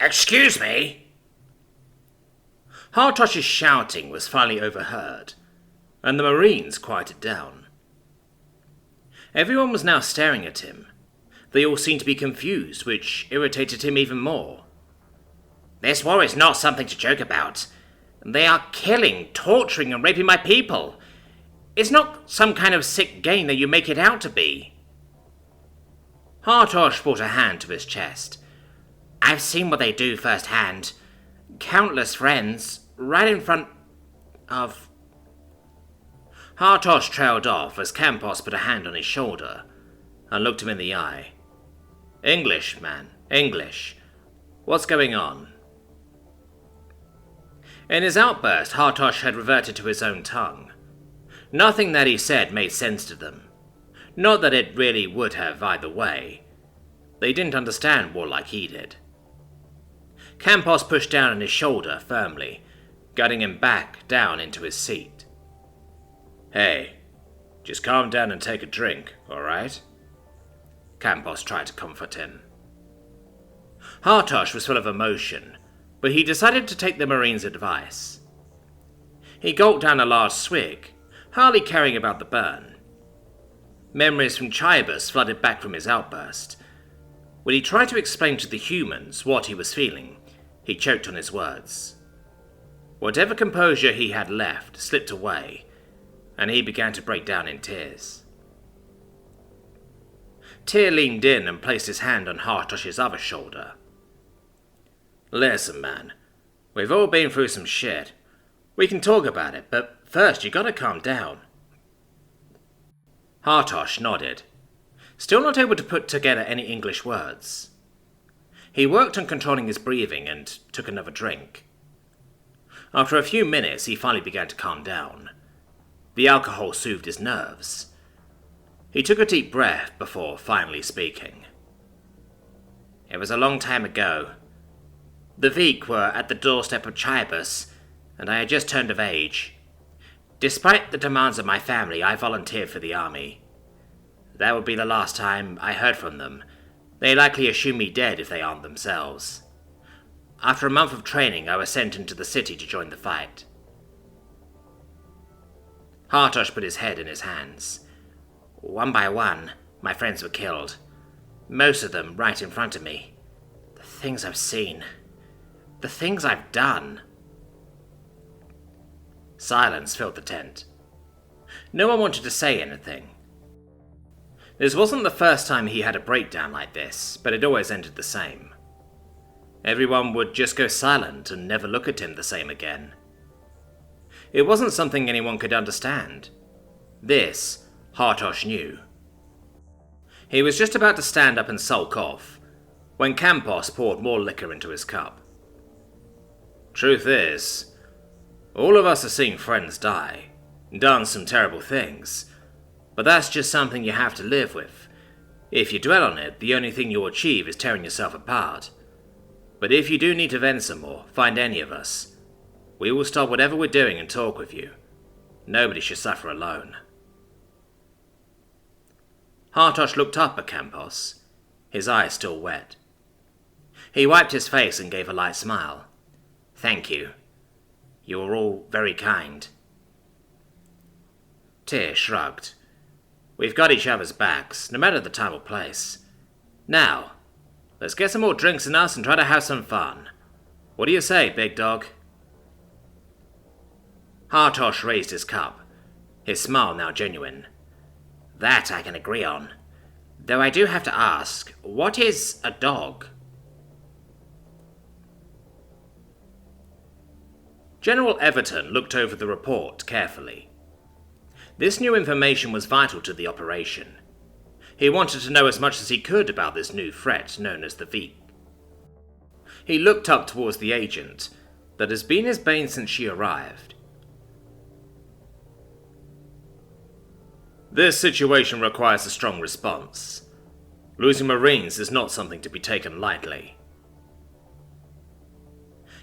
Excuse me? Harosh's shouting was finally overheard, and the Marines quieted down. Everyone was now staring at him. They all seemed to be confused, which irritated him even more. This war is not something to joke about. They are killing, torturing, and raping my people. It's not some kind of sick game that you make it out to be. Harosh brought a hand to his chest. I've seen what they do firsthand. Countless friends, right in front of... Harosh trailed off as Campos put a hand on his shoulder and looked him in the eye. English, man, English. What's going on? In his outburst, Harosh had reverted to his own tongue. Nothing that he said made sense to them. Not that it really would have either way. They didn't understand war like he did. Campos pushed down on his shoulder firmly, guiding him back down into his seat. Hey, just calm down and take a drink, alright? Campos tried to comfort him. Harosh was full of emotion, but he decided to take the Marine's advice. He gulped down a large swig, hardly caring about the burn. Memories from Chibus flooded back from his outburst. When he tried to explain to the humans what he was feeling, he choked on his words. Whatever composure he had left slipped away, and he began to break down in tears. Tyr leaned in and placed his hand on Harosh's other shoulder. Listen, man, we've all been through some shit. We can talk about it, but first you gotta calm down. Harosh nodded, still not able to put together any English words. He worked on controlling his breathing and took another drink. After a few minutes, he finally began to calm down. The alcohol soothed his nerves. He took a deep breath before finally speaking. It was a long time ago. The Veek were at the doorstep of Chibus, and I had just turned of age. Despite the demands of my family, I volunteered for the army. That would be the last time I heard from them. They likely assume me dead if they aren't themselves. After a month of training, I was sent into the city to join the fight. Harosh put his head in his hands. One by one, my friends were killed. Most of them right in front of me. The things I've seen. The things I've done. Silence filled the tent. No one wanted to say anything. This wasn't the first time he had a breakdown like this, but it always ended the same. Everyone would just go silent and never look at him the same again. It wasn't something anyone could understand. This, Harosh knew. He was just about to stand up and sulk off, when Campos poured more liquor into his cup. Truth is, all of us have seen friends die, done some terrible things, but that's just something you have to live with. If you dwell on it, the only thing you'll achieve is tearing yourself apart. But if you do need to vent some more, find any of us. We will stop whatever we're doing and talk with you. Nobody should suffer alone. Harosh looked up at Campos, his eyes still wet. He wiped his face and gave a light smile. Thank you. You are all very kind. Tyr shrugged. We've got each other's backs, no matter the time or place. Now, let's get some more drinks in us and try to have some fun. What do you say, big dog? Harosh raised his cup, his smile now genuine. That I can agree on. Though I do have to ask, what is a dog? General Everton looked over the report carefully. This new information was vital to the operation. He wanted to know as much as he could about this new threat known as the Veek. He looked up towards the agent that has been his bane since she arrived. This situation requires a strong response. Losing Marines is not something to be taken lightly.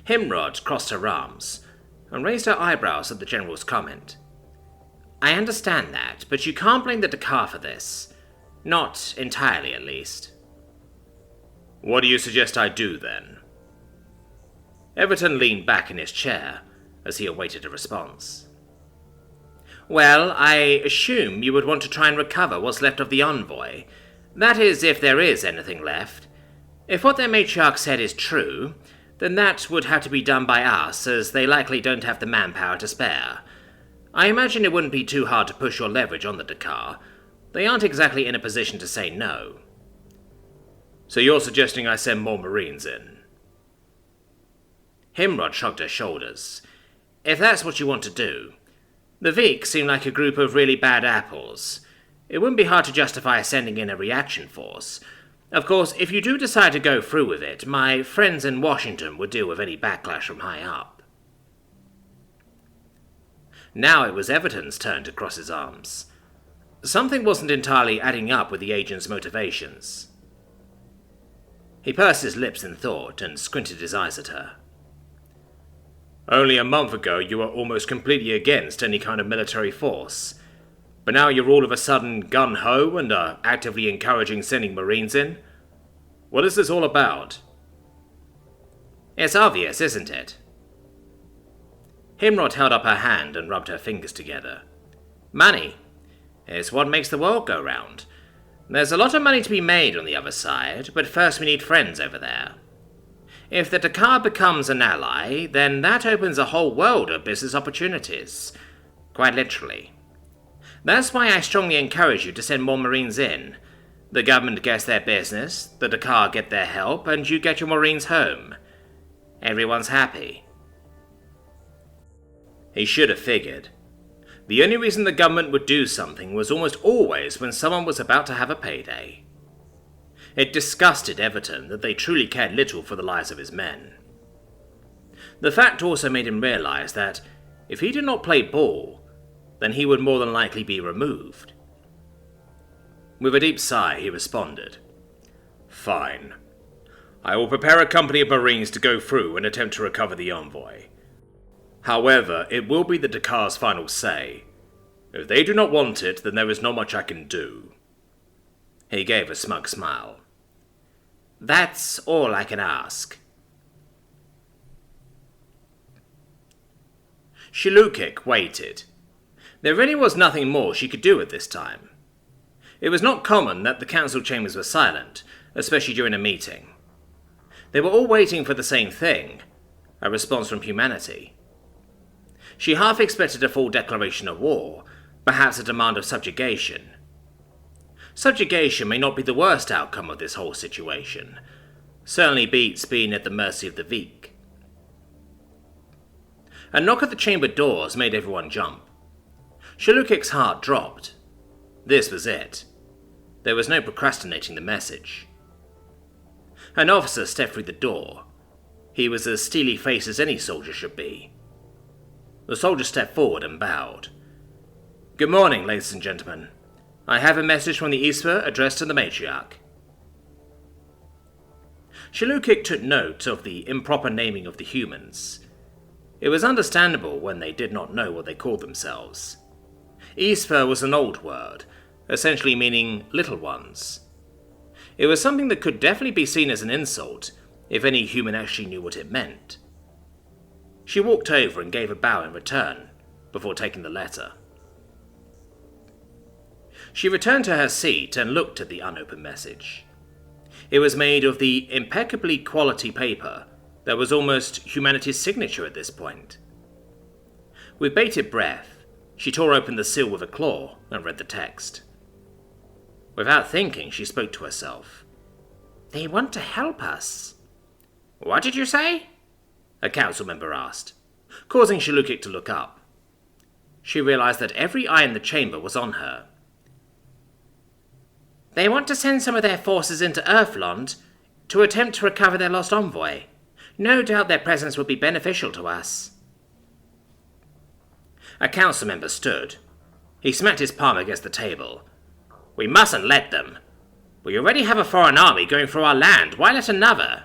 Himrod crossed her arms and raised her eyebrows at the General's comment. I understand that, but you can't blame the Dakar for this. Not entirely, at least. What do you suggest I do, then? Everton leaned back in his chair as he awaited a response. Well, I assume you would want to try and recover what's left of the envoy. That is, if there is anything left. If what their matriarch said is true, then that would have to be done by us, as they likely don't have the manpower to spare. I imagine it wouldn't be too hard to push your leverage on the Dakar. They aren't exactly in a position to say no. So you're suggesting I send more Marines in? Himrod shrugged her shoulders. If that's what you want to do. The Veek seem like a group of really bad apples. It wouldn't be hard to justify sending in a reaction force. Of course, if you do decide to go through with it, my friends in Washington would deal with any backlash from high up. Now it was Everton's turn to cross his arms. Something wasn't entirely adding up with the agent's motivations. He pursed his lips in thought and squinted his eyes at her. Only a month ago you were almost completely against any kind of military force. But now you're all of a sudden gun-ho and are actively encouraging sending Marines in? What is this all about? It's obvious, isn't it? Himrod held up her hand and rubbed her fingers together. Money. It's what makes the world go round. There's a lot of money to be made on the other side, but first we need friends over there. If the Dakar becomes an ally, then that opens a whole world of business opportunities. Quite literally. That's why I strongly encourage you to send more Marines in. The government gets their business, the Dakar get their help, and you get your Marines home. Everyone's happy. He should have figured. The only reason the government would do something was almost always when someone was about to have a payday. It disgusted Everton that they truly cared little for the lives of his men. The fact also made him realize that if he did not play ball, then he would more than likely be removed. With a deep sigh, he responded, "Fine. I will prepare a company of Marines to go through and attempt to recover the envoy. However, it will be the Dakar's final say. If they do not want it, then there is not much I can do." He gave a smug smile. "That's all I can ask." Shilukik waited. There really was nothing more she could do at this time. It was not common that the council chambers were silent, especially during a meeting. They were all waiting for the same thing, a response from humanity. She half expected a full declaration of war, perhaps a demand of subjugation. Subjugation may not be the worst outcome of this whole situation. Certainly beats being at the mercy of the Veek. A knock at the chamber doors made everyone jump. Shilukik's heart dropped. This was it. There was no procrastinating the message. An officer stepped through the door. He was as steely-faced as any soldier should be. The soldier stepped forward and bowed. "Good morning, ladies and gentlemen. I have a message from the Isfa addressed to the matriarch." Shilukik took note of the improper naming of the humans. It was understandable when they did not know what they called themselves. Isfa was an old word, essentially meaning little ones. It was something that could definitely be seen as an insult, if any human actually knew what it meant. She walked over and gave a bow in return, before taking the letter. She returned to her seat and looked at the unopened message. It was made of the impeccably quality paper that was almost humanity's signature at this point. With bated breath, she tore open the seal with a claw and read the text. Without thinking, she spoke to herself. "They want to help us." "What did you say?" a council member asked, causing Shilukik to look up. She realized that every eye in the chamber was on her. "They want to send some of their forces into Earthland to attempt to recover their lost envoy. No doubt their presence would be beneficial to us." A council member stood. He smacked his palm against the table. "We mustn't let them. We already have a foreign army going through our land. Why let another?"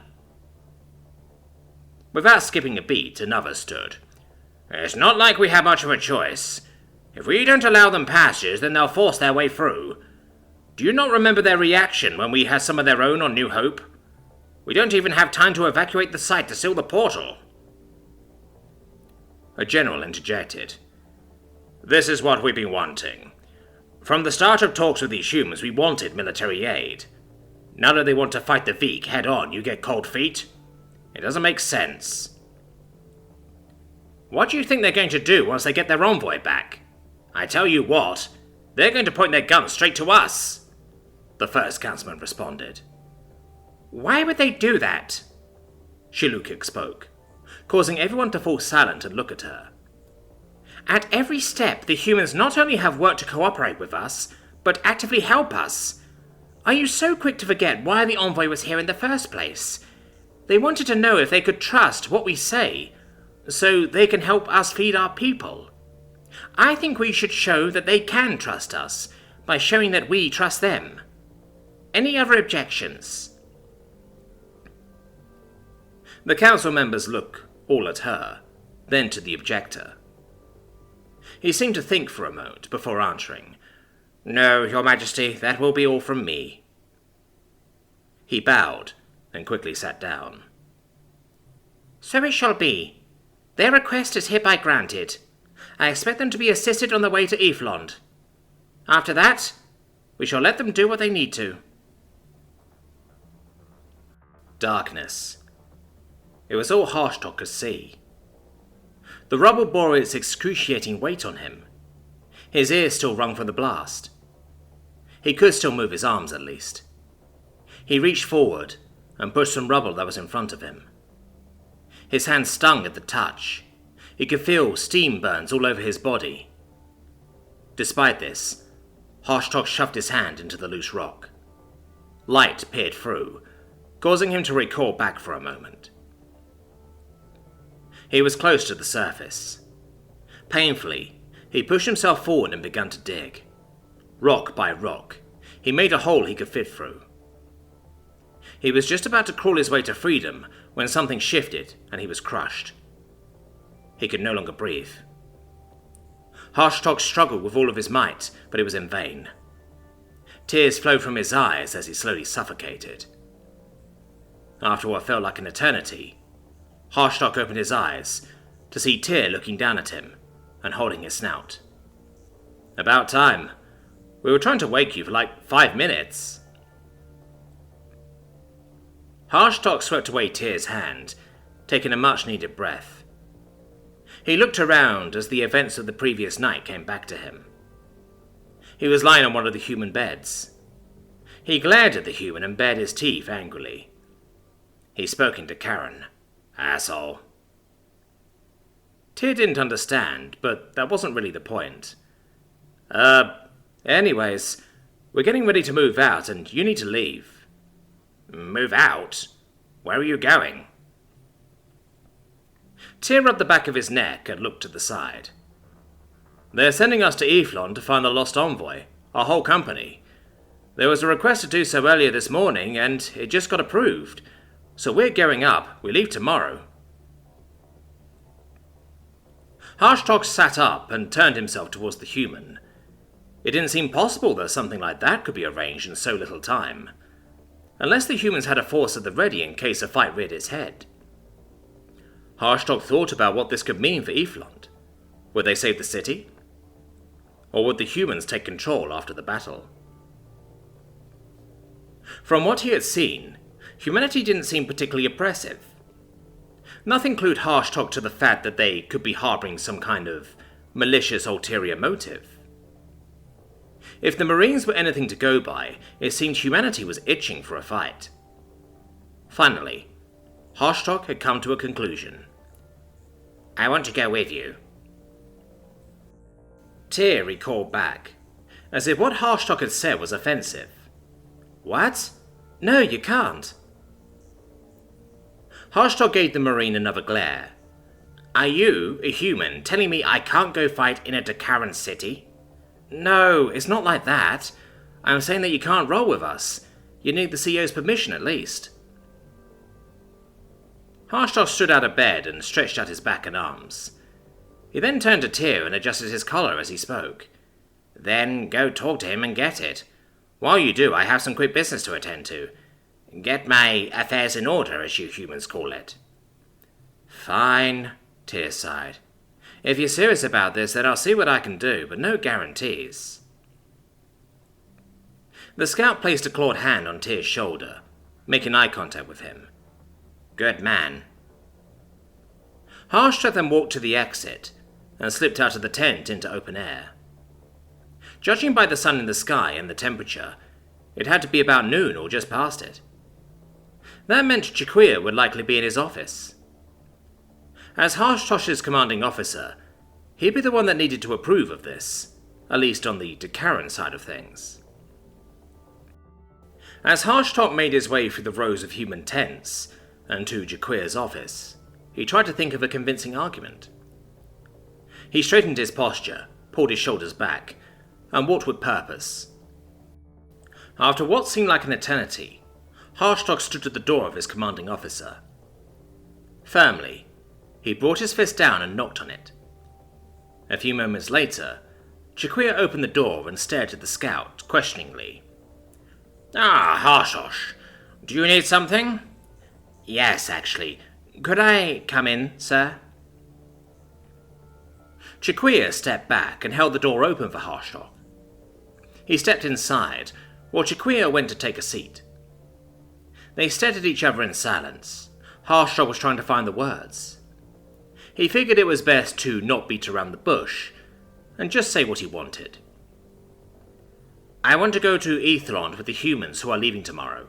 Without skipping a beat, another stood. "It's not like we have much of a choice. If we don't allow them passage, then they'll force their way through. Do you not remember their reaction when we had some of their own on New Hope? We don't even have time to evacuate the site to seal the portal." A general interjected. "This is what we've been wanting. From the start of talks with these humans, we wanted military aid. Now that they want to fight the Veek head on, you get cold feet? It doesn't make sense." "What do you think they're going to do once they get their envoy back? I tell you what, they're going to point their guns straight to us," the first councilman responded. "Why would they do that?" Shilukik spoke, causing everyone to fall silent and look at her. "At every step, the humans not only have worked to cooperate with us, but actively help us. Are you so quick to forget why the envoy was here in the first place? They wanted to know if they could trust what we say, so they can help us feed our people. I think we should show that they can trust us, by showing that we trust them. Any other objections?" The council members look all at her, then to the objector. He seemed to think for a moment before answering. "No, Your Majesty, that will be all from me." He bowed and quickly sat down. "So it shall be. Their request is hereby granted. I expect them to be assisted on the way to Iflond. After that, we shall let them do what they need to." Darkness. It was all Harstok could see. The rubble bore its excruciating weight on him. His ears still rung from the blast. He could still move his arms, at least. He reached forward and pushed some rubble that was in front of him. His hand stung at the touch. He could feel steam burns all over his body. Despite this, Harstok shoved his hand into the loose rock. Light peered through, causing him to recoil back for a moment. He was close to the surface. Painfully, he pushed himself forward and began to dig. Rock by rock, he made a hole he could fit through. He was just about to crawl his way to freedom when something shifted and he was crushed. He could no longer breathe. Harstok struggled with all of his might, but it was in vain. Tears flowed from his eyes as he slowly suffocated. After what felt like an eternity, Harstok opened his eyes to see Tyr looking down at him and holding his snout. "About time. We were trying to wake you for like 5 minutes. Harstok swept away Tyr's hand, taking a much-needed breath. He looked around as the events of the previous night came back to him. He was lying on one of the human beds. He glared at the human and bared his teeth angrily. He spoke into Karen. "Asshole." Tyr didn't understand, but that wasn't really the point. Anyways, we're getting ready to move out and you need to leave." "Move out? Where are you going?" Tyr rubbed the back of his neck and looked to the side. "They're sending us to Iflon to find the lost envoy, our whole company. There was a request to do so earlier this morning and it just got approved. So we're gearing up. We leave tomorrow." Harstok sat up and turned himself towards the human. It didn't seem possible that something like that could be arranged in so little time. Unless the humans had a force at the ready in case a fight reared its head. Harstok thought about what this could mean for Iflond. Would they save the city? Or would the humans take control after the battle? From what he had seen, humanity didn't seem particularly oppressive. Nothing clued Harstok to the fact that they could be harboring some kind of malicious ulterior motive. If the Marines were anything to go by, it seemed humanity was itching for a fight. Finally, Harstok had come to a conclusion. "I want to go with you." Tyr recalled back, as if what Harstok had said was offensive. "What? No, you can't." Harstok gave the Marine another glare. "Are you, a human, telling me I can't go fight in a Dakaran city?" "No, it's not like that. I'm saying that you can't roll with us. You need the CEO's permission at least." Harstok stood out of bed and stretched out his back and arms. He then turned to Tyr and adjusted his collar as he spoke. "Then go talk to him and get it. While you do, I have some quick business to attend to. Get my affairs in order, as you humans call it." "Fine," Tyr sighed. If you're serious about this, then I'll see what I can do, but no guarantees. The scout placed a clawed hand on Tyr's shoulder, making eye contact with him. Good man. Harosh then walked to the exit and slipped out of the tent into open air. Judging by the sun in the sky and the temperature, it had to be about noon or just past it. That meant Chiquia would likely be in his office. As Harosh's commanding officer, he'd be the one that needed to approve of this, at least on the Dakaran side of things. As Harosh made his way through the rows of human tents and to Chiquia's office, he tried to think of a convincing argument. He straightened his posture, pulled his shoulders back, and walked with purpose. After what seemed like an eternity, Harosh stood at the door of his commanding officer. Firmly, he brought his fist down and knocked on it. A few moments later, Chiquia opened the door and stared at the scout questioningly. Harosh, do you need something? Yes, actually. Could I come in, sir? Chiquia stepped back and held the door open for Harosh. He stepped inside, while Chiquia went to take a seat. They stared at each other in silence. Harosh was trying to find the words. He figured it was best to not beat around the bush, and just say what he wanted. I want to go to Aetherland with the humans who are leaving tomorrow.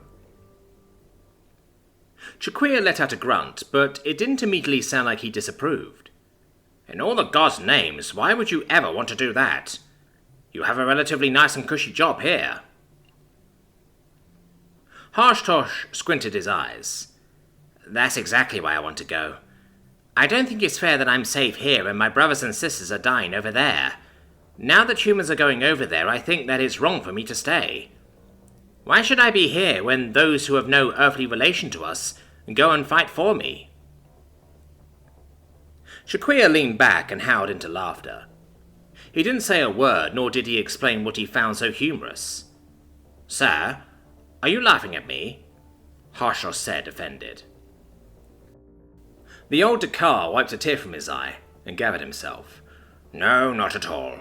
Chiquia let out a grunt, but it didn't immediately sound like he disapproved. In all the gods' names, why would you ever want to do that? You have a relatively nice and cushy job here. Harosh squinted his eyes. That's exactly why I want to go. I don't think it's fair that I'm safe here and my brothers and sisters are dying over there. Now that humans are going over there, I think that it's wrong for me to stay. Why should I be here when those who have no earthly relation to us go and fight for me? Chiquia leaned back and howled into laughter. He didn't say a word, nor did he explain what he found so humorous. Sir, are you laughing at me? Harosh said, offended. The old Dakar wiped a tear from his eye and gathered himself. No, not at all.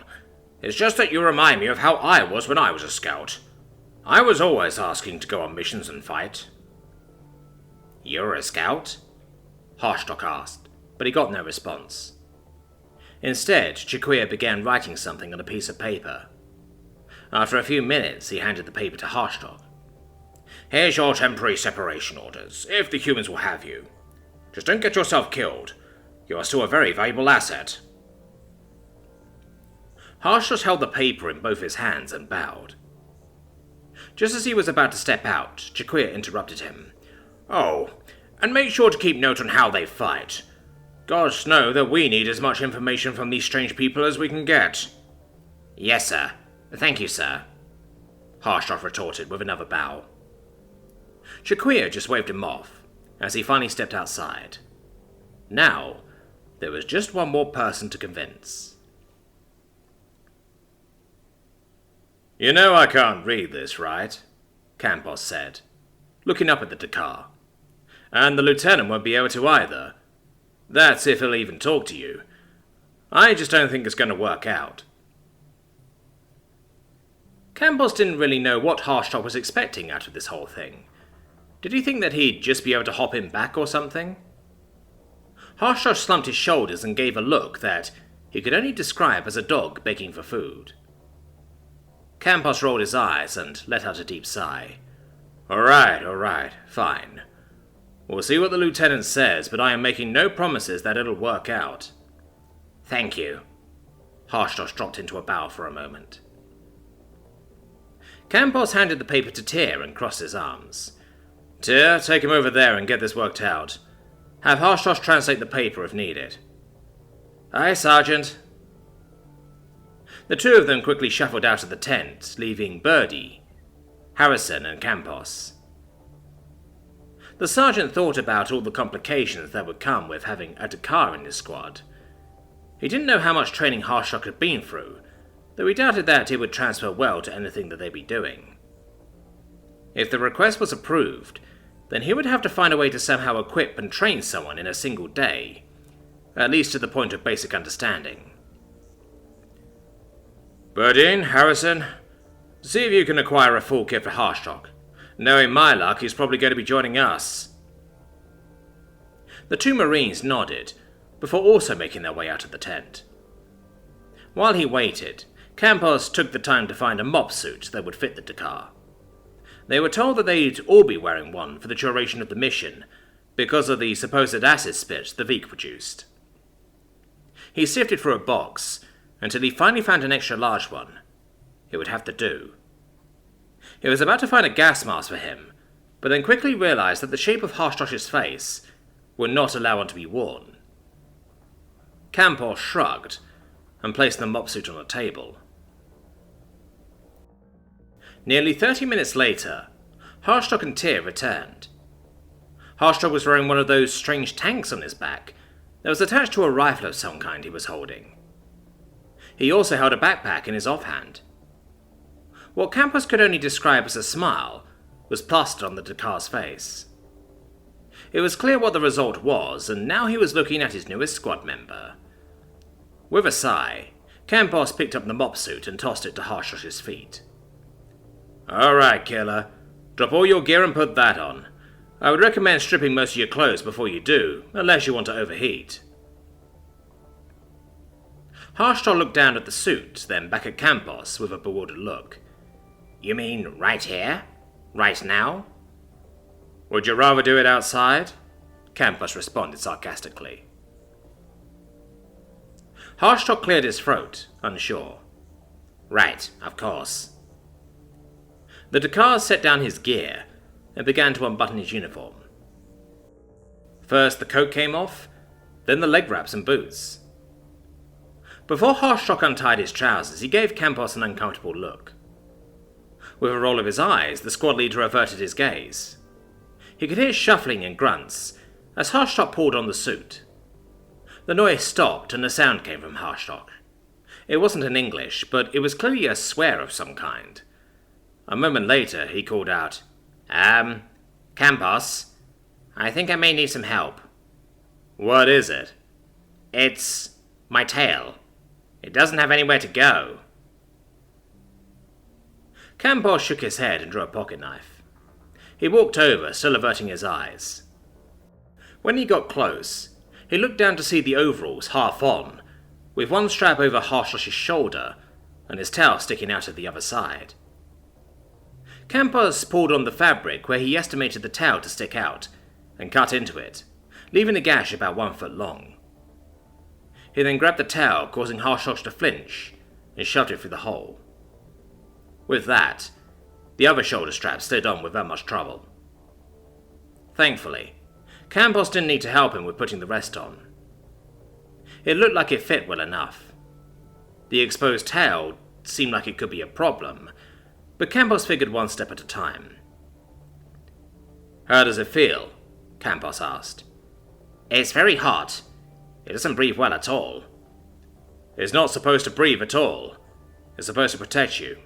It's just that you remind me of how I was when I was a scout. I was always asking to go on missions and fight. You're a scout? Harosh asked, but he got no response. Instead, Chiquia began writing something on a piece of paper. After a few minutes, he handed the paper to Harosh. Here's your temporary separation orders, if the humans will have you. Just don't get yourself killed. You are still a very valuable asset. Harosh held the paper in both his hands and bowed. Just as he was about to step out, Chiquia interrupted him. Oh, and make sure to keep note on how they fight. Gods know that we need as much information from these strange people as we can get. Yes, sir. Thank you, sir. Harosh retorted with another bow. Chiquia just waved him off as he finally stepped outside. Now, there was just one more person to convince. You know I can't read this, right? Campos said, looking up at the Dakar. And the lieutenant won't be able to either. That's if he'll even talk to you. I just don't think it's going to work out. Campos didn't really know what Harosh was expecting out of this whole thing. Did he think that he'd just be able to hop him back or something? Harosh slumped his shoulders and gave a look that he could only describe as a dog begging for food. Campos rolled his eyes and let out a deep sigh. All right, fine. We'll see what the lieutenant says, but I am making no promises that it'll work out. Thank you. Harosh dropped into a bow for a moment. Campos handed the paper to Tyr and crossed his arms. Tyr, take him over there and get this worked out. Have Harosh translate the paper if needed. Aye, Sergeant. The two of them quickly shuffled out of the tent, leaving Birdie, Harrison, and Campos. The sergeant thought about all the complications that would come with having a Dakar in his squad. He didn't know how much training Harosh had been through, though he doubted that it would transfer well to anything that they'd be doing. If the request was approved, then he would have to find a way to somehow equip and train someone in a single day, at least to the point of basic understanding. Burdine, Harrison, see if you can acquire a full kit for Harshdog. Knowing my luck, he's probably going to be joining us. The two Marines nodded, before also making their way out of the tent. While he waited, Campos took the time to find a mop suit that would fit the Dakar. They were told that they'd all be wearing one for the duration of the mission, because of the supposed acid spit the Veek produced. He sifted through a box, until he finally found an extra large one. It would have to do. He was about to find a gas mask for him, but then quickly realized that the shape of Harshtosh's face would not allow one to be worn. Campos shrugged, and placed the mop suit on a table. Nearly 30 minutes later, Harshdog and Tyr returned. Harshdog was wearing one of those strange tanks on his back that was attached to a rifle of some kind he was holding. He also held a backpack in his offhand. What Campos could only describe as a smile was plastered on the Dakar's face. It was clear what the result was, and now he was looking at his newest squad member. With a sigh, Campos picked up the mop suit and tossed it to Harshosh's feet. Alright, killer. Drop all your gear and put that on. I would recommend stripping most of your clothes before you do, unless you want to overheat. Harshdog looked down at the suit, then back at Campos with a bewildered look. You mean right here? Right now? Would you rather do it outside? Campos responded sarcastically. Harshdog cleared his throat, unsure. Right, of course. The Dakar set down his gear and began to unbutton his uniform. First the coat came off, then the leg wraps and boots. Before Harshdog untied his trousers, he gave Campos an uncomfortable look. With a roll of his eyes, the squad leader averted his gaze. He could hear shuffling and grunts as Harshdog pulled on the suit. The noise stopped and a sound came from Harshdog. It wasn't in English, but it was clearly a swear of some kind. A moment later, he called out, Campos, I think I may need some help. What is it? It's my tail. It doesn't have anywhere to go. Campos shook his head and drew a pocket knife. He walked over, still averting his eyes. When he got close, he looked down to see the overalls half on, with one strap over Harshosh's shoulder and his tail sticking out of the other side. Campos pulled on the fabric where he estimated the tail to stick out and cut into it, leaving a gash about 1 foot long. He then grabbed the tail, causing Harshosh to flinch, and shoved it through the hole. With that, the other shoulder strap slid on without much trouble. Thankfully, Campos didn't need to help him with putting the rest on. It looked like it fit well enough. The exposed tail seemed like it could be a problem, but Campos figured one step at a time. How does it feel? Campos asked. It's very hot. It doesn't breathe well at all. It's not supposed to breathe at all. It's supposed to protect you.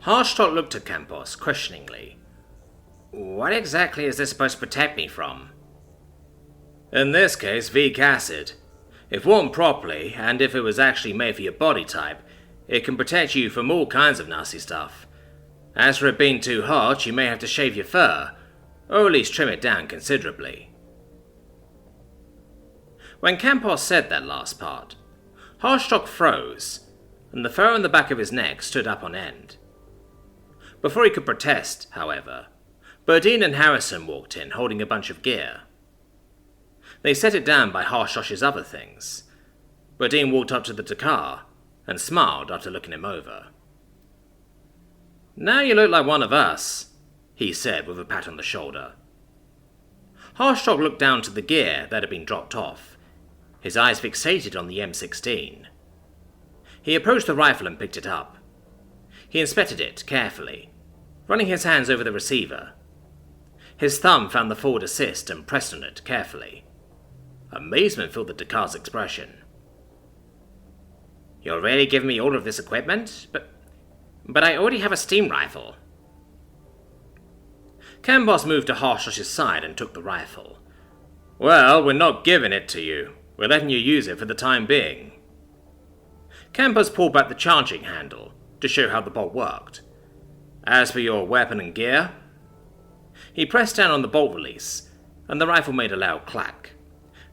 Harshdog looked at Campos questioningly. What exactly is this supposed to protect me from? In this case, Veek acid. If worn properly, and if it was actually made for your body type, it can protect you from all kinds of nasty stuff. As for it being too hot, you may have to shave your fur, or at least trim it down considerably. When Campos said that last part, Harshdog froze, and the fur on the back of his neck stood up on end. Before he could protest, however, Burdine and Harrison walked in holding a bunch of gear. They set it down by Harshosh's other things. Burdine walked up to the Dakar and smiled after looking him over. Now you look like one of us, he said with a pat on the shoulder. Harshdog looked down to the gear that had been dropped off, his eyes fixated on the M16. He approached the rifle and picked it up. He inspected it carefully, running his hands over the receiver. His thumb found the forward assist and pressed on it carefully. Amazement filled the Dakar's expression. You're really giving me all of this equipment? But I already have a steam rifle. Campos moved to Harshosh's side and took the rifle. Well, we're not giving it to you. We're letting you use it for the time being. Campos pulled back the charging handle to show how the bolt worked. As for your weapon and gear... He pressed down on the bolt release, and the rifle made a loud clack.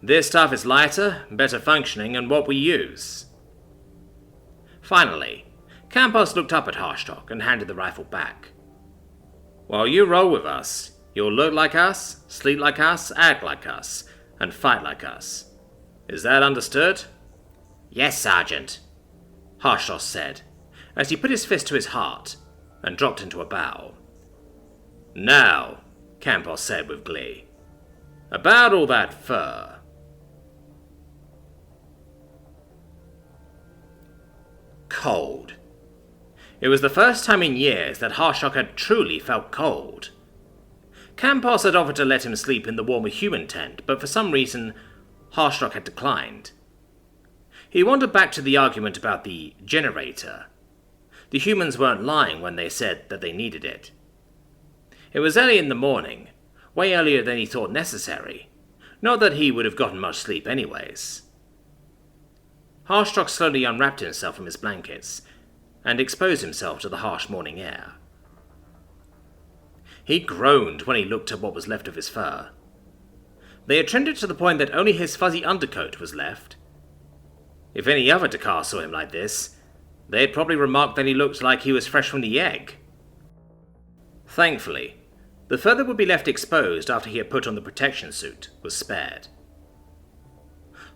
This stuff is lighter, better functioning, and what we use. Finally, Campos looked up at Harshdog and handed the rifle back. While you roll with us, you'll look like us, sleep like us, act like us, and fight like us. Is that understood? Yes, Sergeant, Harshdog said, as he put his fist to his heart and dropped into a bow. Now, Campos said with glee, about all that fur. Cold. It was the first time in years that Harshdog had truly felt cold. Campos had offered to let him sleep in the warmer human tent, but for some reason, Harshdog had declined. He wandered back to the argument about the generator. The humans weren't lying when they said that they needed it. It was early in the morning, way earlier than he thought necessary. Not that he would have gotten much sleep anyways. Harshdog slowly unwrapped himself from his blankets and exposed himself to the harsh morning air. He groaned when he looked at what was left of his fur. They had trimmed it to the point that only his fuzzy undercoat was left. If any other Dakar saw him like this, they'd probably remark that he looked like he was fresh from the egg. Thankfully, the fur that would be left exposed after he had put on the protection suit was spared.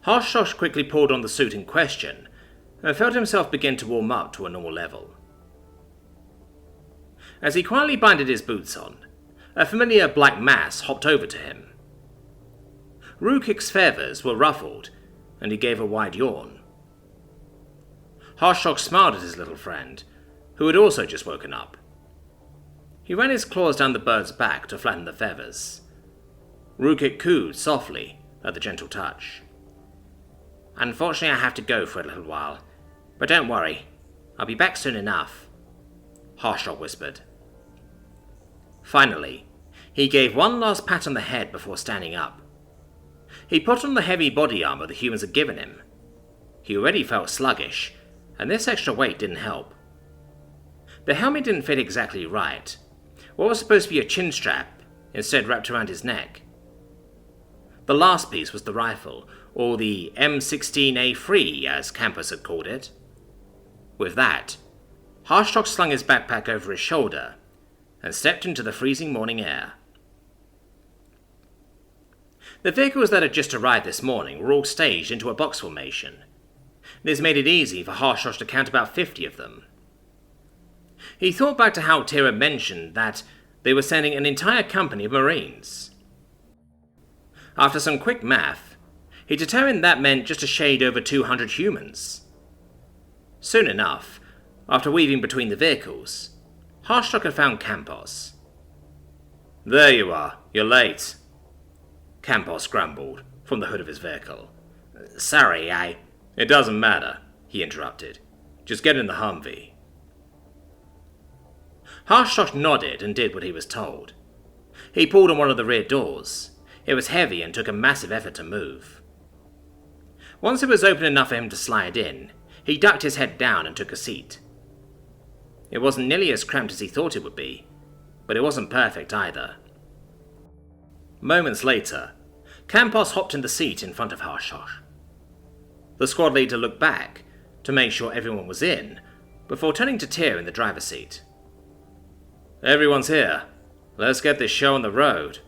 Harshdog quickly pulled on the suit in question and felt himself begin to warm up to a normal level. As he quietly binded his boots on, a familiar black mass hopped over to him. Rukik's feathers were ruffled, and he gave a wide yawn. Harshdog smiled at his little friend, who had also just woken up. He ran his claws down the bird's back to flatten the feathers. Rukik cooed softly at the gentle touch. Unfortunately, I have to go for a little while, but don't worry, I'll be back soon enough, Harshdog whispered. Finally, he gave one last pat on the head before standing up. He put on the heavy body armor the humans had given him. He already felt sluggish, and this extra weight didn't help. The helmet didn't fit exactly right. What was supposed to be a chin strap instead wrapped around his neck. The last piece was the rifle, or the M16A3 as Campos had called it. With that, Harshdog slung his backpack over his shoulder and stepped into the freezing morning air. The vehicles that had just arrived this morning were all staged into a box formation. This made it easy for Harshdog to count about 50 of them. He thought back to how Tyr had mentioned that they were sending an entire company of Marines. After some quick math, he determined that meant just a shade over 200 humans. Soon enough, after weaving between the vehicles, Harshdog had found Campos. There you are, you're late, Campos grumbled from the hood of his vehicle. Sorry, It doesn't matter, he interrupted. Just get in the Humvee. Harshdog nodded and did what he was told. He pulled on one of the rear doors. It was heavy and took a massive effort to move. Once it was open enough for him to slide in, he ducked his head down and took a seat. It wasn't nearly as cramped as he thought it would be, but it wasn't perfect either. Moments later, Campos hopped in the seat in front of Harshdog. The squad leader looked back to make sure everyone was in, before turning to Tyr in the driver's seat. Everyone's here. Let's get this show on the road.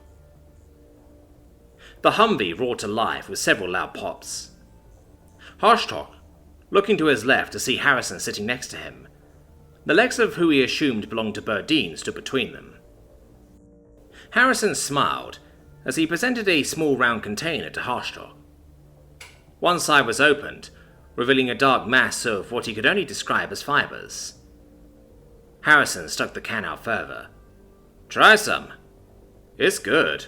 The Humvee roared to life with several loud pops. Harshdog, looking to his left to see Harrison sitting next to him. The legs of who he assumed belonged to Burdine stood between them. Harrison smiled as he presented a small round container to Harshdog. One side was opened, revealing a dark mass of what he could only describe as fibers. Harrison stuck the can out further. Try some. It's good.